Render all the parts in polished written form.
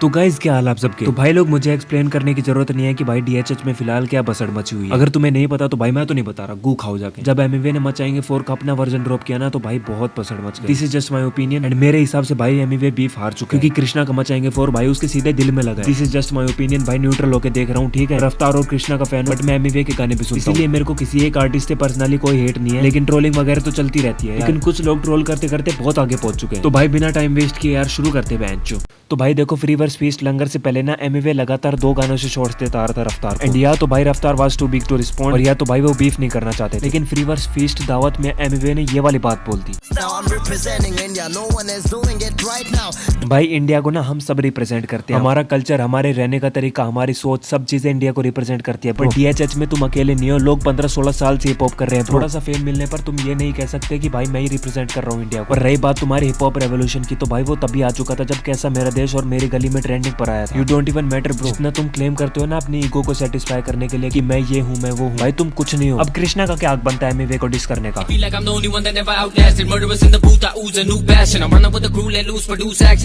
तो गाइस क्या हाल आप सबके। तो भाई लोग मुझे एक्सप्लेन करने की जरूरत नहीं है कि भाई डीएचएच में फिलहाल क्या बसड़ मची हुई है। अगर तुम्हें नहीं पता तो भाई मैं तो नहीं बता रहा, गू खाओ जाके। जब एमवे ने मचाएंगे 4 का अपना वर्जन ड्रॉप किया ना तो भाई बहुत बसड़ मच गई। This is just my opinion and मेरे हिसाब से भाई एमवे बीफ हार चुका है, क्योंकि कृष्णा का मचाएंगे 4 भाई उसके सीधे दिल में लगा है। This is just my opinion भाई, न्यूट्रल होकर देख रहा हूँ, ठीक है। रफ्तार और कृष्णा का फैन, बट मैं एमवे के गाने भी सुनता हूं, इसलिए मेरे को किसी एक आर्टिस्ट से पर्सनली कोई हेट नहीं है, लेकिन ट्रोलिंग वगैरह तो चलती रहती है। लेकिन कुछ लोग ट्रोल करते करते बहुत आगे पहुंच चुके हैं। तो भाई बिना टाइम वेस्ट किए यार शुरू करते बेंचो। तो भाई देखो, फ्री वर्स फीस्ट लंगर से पहले ना एमवे लगातार 2 गानों से शॉर्ट्स देता आ रहा था रफ्तार को। एंड या तो भाई Raftaar was too big to respond, और या तो भाई वो बीफ नहीं करना चाहते थे। लेकिन फ्री वर्स फीस्ट दावत में एमवे ने ये वाली बात बोल दी, भाई इंडिया को ना हम सब रिप्रेजेंट करते हैं, हमारा कल्चर, हमारे रहने का तरीका, हमारी सोच, सब चीजें इंडिया को रिप्रेजेंट करती है। बट डीएचएच में तुम अकेले नहीं हो, लोग 15-16 साल से हिप हॉप कर रहे हैं। थोड़ा सा फेम मिलने पर तुम ये नहीं कह सकते कि भाई मैं ही रिप्रेजेंट कर रहा हूँ इंडिया को। और रही बात तुम्हारी हिप हॉप रेवोल्यूशन की, तो भाई वो तभी आ चुका था जब कैसा मेरा देश और मेरी गली में ट्रेंडिंग पर आया था। You don't even matter bro. जितना तुम क्लेम करते हो ना अपनी ईगो को सेटिस्फाई करने के लिए कि मैं ये हूँ मैं वो हूँ, भाई तुम कुछ नहीं हो। अब कृष्णा का क्या हक बनता है एमवे को डिस करने का?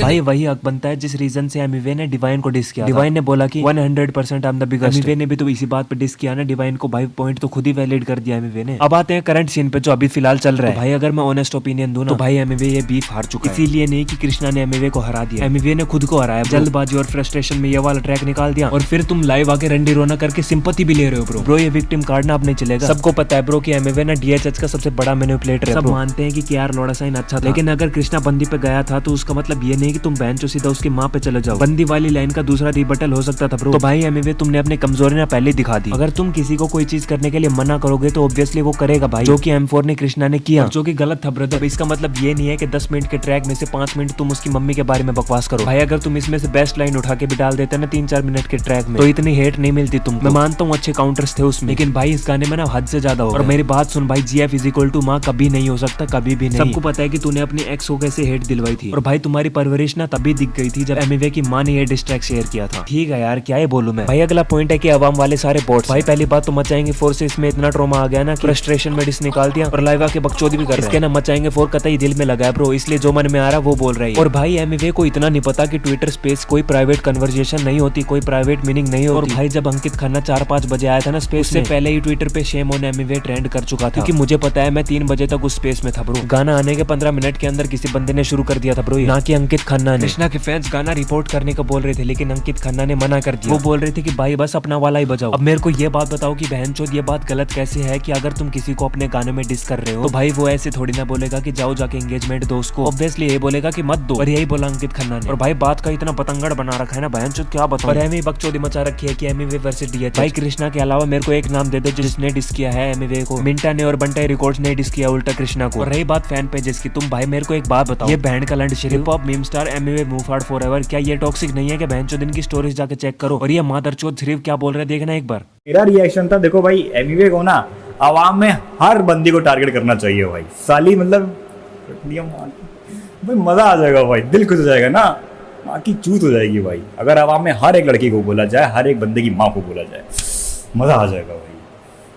भाई वही हक बनता है जिस रीजन से एमवे ने डिवाइन को डिस किया। डिवाइन ने बोला कि 100% I am the biggest. Amway ने भी तो इसी बात पे डिस किया ना डिवाइन को, भाई पॉइंट तो खुद ही वैलिड कर दिया एमवे ने। अब आते हैं करंट सीन पे जो अभी फिलहाल चल रहा है। तो भाई अगर मैं ऑनेस्ट ओपिनियन दूं ना तो भाई एमवे ये बीफ हार चुका है। इसीलिए नहीं कि कृष्णा ने एमवे को हरा दिया, एमवे ने खुद को हराया। जल्दबाजी और फ्रस्ट्रेशन में ये वाला ट्रैक निकाल दिया और फिर तुम लाइव आके रंडी रोना करके सिंपैथी भी ले रहे हो ब्रो। ये विक्टिम कार्ड ना अब नहीं चलेगा। सबको पता है ब्रो कि एमवे ना डीएचएच का सबसे बड़ा मैनिपुलेटर है। सब मानते हैं कि केआर लोड़ा साइन अच्छा था, लेकिन अगर कृष्णा बंदी पे गया था तो उसका मतलब ये नहीं कि तुम बेंचो सीधा उसकी माँ पे चले जाओ। बंदी वाली लाइन का दूसरा रिबटल हो सकता था ब्रो। तो भाई एमवे तुमने अपनी कमजोरी ना पहले दिखा दी। अगर तुम किसी को कोई चीज करने के लिए मना करोगे तो ऑब्वियसली वो करेगा भाई, जो कि M4 ने कृष्णा ने किया, जो कि गलत था ब्रदर। इसका मतलब ये नहीं है कि 10 मिनट के ट्रैक में से 5 मिनट तुम उसकी मम्मी के बारे में बकवास करो। भाई अगर तुम इसमें से बेस्ट लाइन उठा के भी डाल देते ना 3-4 मिनट के ट्रैक में तो इतनी हेट नहीं मिलती तुम। मैं मानता हूँ अच्छे काउंटर्स थे उसमें, लेकिन भाई इस गाने में ना हद से ज्यादा हो। और मेरी बात सुन भाई, GF = माँ कभी नहीं हो सकता, कभी भी नहीं। सबको पता है कि तूने अपनी एक्स को कैसे हेट दिलवाई थी, और भाई तुम्हारी परवरिश ना तभी दिख गई थी जब एमवे की माँ ने ये डिस्ट्रैक शेयर किया था। ठीक है यार, क्या ये बोलूं मैं। भाई अगला पॉइंट है कि अवाम वाले सारे बोट्स। भाई पहली बात तो मचाएंगे 4 से इसमें इतना ट्रॉमा आ गया ना, फ्रस्ट्रेशन में डिस निकाल दिया और लाइव आके बकचोदी भी कर रहे हैं। ना मचाएंगे 4 कतई दिल में लगा है ब्रो, इसलिए जो मन में आ रहा वो बोल रही है। और भाई एमवे को इतना नहीं पता कि ट्विटर स्पेस कोई प्राइवेट कन्वर्सेशन नहीं होती, कोई प्राइवेट मीनिंग नहीं होती। और भाई जब अंकित खन्ना 4-5 बजे आया था ना स्पेस से पहले ही ट्विटर पे शेम ऑन एमवे ट्रेंड कर चुका था, क्योंकि मुझे पता है मैं 3 बजे तक उस स्पेस में था ब्रो। गाना आने के 15 मिनट के अंदर किसी बंदे ने शुरू कर दिया था ब्रो, ना कि अंकित खन्ना ने। कृष्णा के फैंस गाना रिपोर्ट करने को बोल रहे थे, लेकिन अंकित खन्ना ने मना कर दिया। वो बोल रहे थे कि भाई बस अपना वाला ही बजाओ। अब मेरे को ये बात बताओ कि बहनचोद ये बात गलत कैसे है कि अगर तुम किसी को अपने गाने में डिस कर रहे हो तो भाई वो ऐसे थोड़ी ना बोलेगा कि जाओ जाके एंगेजमेंट दो उसको। ऑब्वियसली ये बोलेगा कि मत दो, और यही बोला अंकित खन्ना ने। और भाई बात का इतना पतंगड़ बना रखा है ना बहनचोद, क्या बताऊं। और एमवे बकचोदी मचा रखी है कि एमवे वर्सेस डीएचएच। भाई कृष्णा के अलावा मेरे को एक नाम दे दो जिसने डिस किया है एमवे को। मिंटा ने और बंटाई रिकॉर्ड्स ने डिस किया उल्टा कृष्णा को। और रही बात फैन पेजेस की, तुम भाई मेरे को एक बात बताओ, ये बैंड का लंड hip hop meme star Emiway move hard forever, क्या ये टॉक्सिक नहीं है कि बहनचोद इनकी स्टोरीज जाके चेक करो। और ये मादरचोद सिर्फ क्या बोल रहे हैं देखना एक बार। मेरा रिएक्शन था, देखो भाई एमवे को ना आवाम में हर बंदी को टारगेट करना चाहिए भाई। साली मतलब भाई मजा आ जाएगा भाई, दिल खुश हो जाएगा ना, माँ की चूत हो जाएगी भाई। अगर आवाम में हर एक लड़की को बोला जाए, हर एक बंदे की माँ को बोला जाए, मजा आ जाएगा भाई,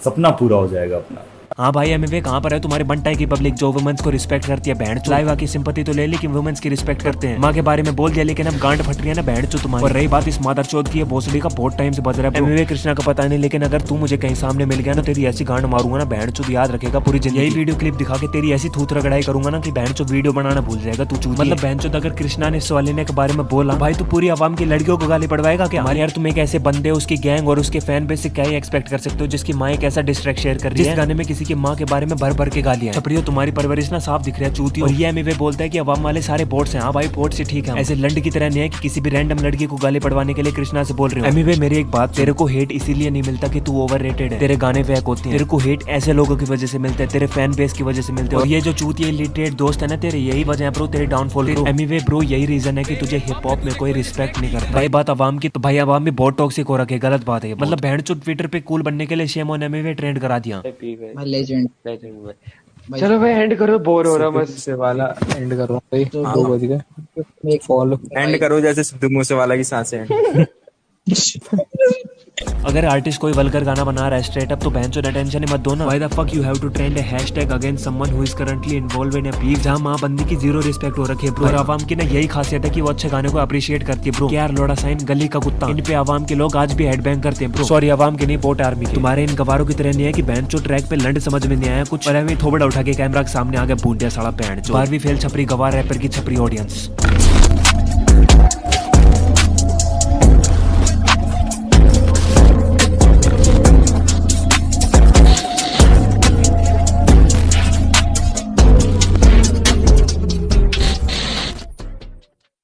सपना पूरा हो जाएगा अपना। हाँ भाई एमवे कहाँ पर है तुम्हारे बंटाई की पब्लिक जो वुमेन्स को रिस्पेक्ट करती है? बैंड लाइव आकी सिंपैथी तो ले ली कि वुमेन्स की रिस्पेक्ट करते हैं, माँ के बारे में बोल दिया, लेकिन अब गांड फट रही है ना बैंड चो तुम्हारी। और रही बात इस मादरचोद की, भोसड़ी का बहुत टाइम से बज रहा है एमवे कृष्णा का पता नहीं, लेकिन अगर तू मुझे कहीं सामने मिल गया ना तेरी ऐसी गांड मारूंगा ना बैंड चो, याद रखेगा पूरी जिंदगी। यही वीडियो क्लिप दिखा के तेरी ऐसी थूत रगड़ाई करूंगा ना कि बैंड चो वीडियो बनाना भूल जाएगा तू चूत। मतलब बैंड चो अगर कृष्णा ने सवालिने के बारे में बोला भाई तो पूरी आवाम की लड़कियों को गाली पड़वाएगा क्या? हमारे यार तुम एक ऐसे बंदे उसकी गैंग और उसके फैन बेस से क्या एक्सपेक्ट कर सकते हो जिसकी माँ एक ऐसा डिस्ट्रैक्ट शेयर कर रही है, जिस गाने में किसी की माँ के बारे में भर के गालियां। छपरियो तुम्हारी परवरिश ना साफ दिख रहा है चूतियो। और ये एमवे बोलता है कि अवाम वाले सारे बोट्स हैं। हाँ भाई बोट से ठीक है, ऐसे लंड की तरह नहीं है कि किसी भी रैंडम लड़की को गाली पड़वाने के लिए कृष्णा से बोल रहे हो। एमवे मेरी एक बात, तेरे को हेट इसीलिए नहीं मिलता कि तू ओवररेटेड है, तेरे गाने वैक होते हैं। तेरे को हेट ऐसे लोगों की वजह से मिलता है, तेरे फैन बेस की वजह से मिलते हैं। और ये जो चूतिया इलिटरेट दोस्त है ना तेरे, यही वजह है ब्रो तेरे डाउनफॉल की। एमवे ब्रो यही रीजन है कि तुझे हिप हॉप में कोई रिस्पेक्ट नहीं करता। भाई बात अवाम की, तो भाई अवाम भी बहुत टॉक्सिक हो रखे, गलत बात है। मतलब बहन चो ट्विटर पे कूल बनने के लिए शेम ऑन एमवे ट्रेंड करा दिया। चलो भाई एंड करो, बोर हो रहा बस। से वाला एंड करो भाई, तो 2 बज गए। एक फॉलो एंड करो जैसे सिद्धू मूसे वाला की सांसें एंड। अगर आर्टिस्ट कोई वल्गर गाना बना रहा है स्ट्रेट अप तो बहनचोद अटेंशन ही मत दो ना। Why the fuck you have to trend a hashtag against someone who is currently involve in a beef जहां मां बंदी की जीरो रिस्पेक्ट हो रखी है ब्रो। और आवाम की ना यही खासियत है कि वो अच्छे गाने को अप्रिशिएट करती है ब्रो। यार लोड़ा साइन गली का कुत्ता, इन पे आवाम के लोग आज भी हेडबैंग करते हैं ब्रो। सॉरी आवाम के नहीं, पोर्ट आर्मी के। तुम्हारे इन गवारों की तरह नहीं है कि बहनचोद ट्रैक पे लंड समझ में नहीं आया कुछ, और हमें थोबड़ा उठा के कैमरा के सामने आ गया बूंदिया साला पैंट जो 12वीं फेल छपरी गवार रैपर की छपरी ऑडियंस।